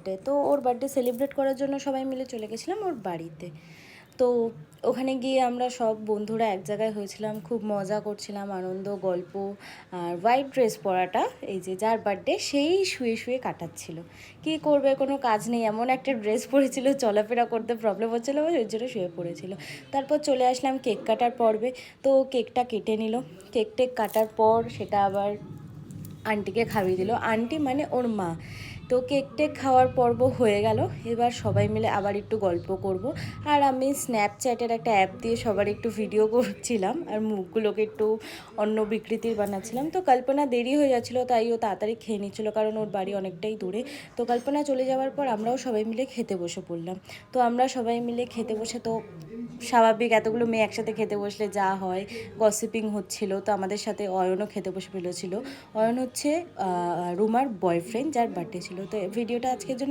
Birthday, তো ওর birthday celebrate করার জন্য সবাই মিলে চলে গেছিলাম ওর বাড়িতে। তো ওখানে গিয়ে আমরা সব বন্ধুরা এক জায়গায় হয়েছিলাম, খুব মজা করছিলাম, আনন্দ, গল্প। আর হোয়াইট ড্রেস পরাটা, এই যে যার বার্থডে, সেই শুয়ে শুয়ে কাটাচ্ছিল। কি করবে, কোনো কাজ নেই, এমন একটা ড্রেস পরেছিল, চলাফেরা করতে প্রবলেম হচ্ছিলো, ওই জন্য শুয়ে পড়েছিল। তারপর চলে আসলাম কেক কাটার পর্বে। তো কেকটা কেটে নিল। কেক টেক কাটার পর সেটা আবার আন্টিকে খাইয়ে দিল, আন্টি মানে ওর মা। তো কেক টেক খাওয়ার পর্ব হয়ে গেল। এবার সবাই মিলে আবার একটু গল্প করব। আর আমি স্ন্যাপচ্যাটের একটা অ্যাপ দিয়ে সবার একটু ভিডিও করছিলাম, আর মুখগুলোকে একটু অন্য বিকৃতির বানাচ্ছিলাম। তো কল্পনা দেরি হয়ে যাচ্ছিলো, তাই ও তাড়াতাড়ি খেয়ে নিচ্ছিলো, কারণ ওর বাড়ি অনেকটাই দূরে। তো কল্পনা চলে যাওয়ার পর আমরাও সবাই মিলে খেতে বসে পড়লাম। তো আমরা সবাই মিলে খেতে বসে, তো স্বাভাবিক এতগুলো মেয়ে একসাথে খেতে বসলে যা হয়, গসিপিং হচ্ছিল। তো আমাদের সাথে অয়নও খেতে বসে ফেলেছিল। অয়ন হচ্ছে রুমার বয়ফ্রেন্ড, যার বার্থডে ছিল। তো ভিডিওটা আজকের জন্য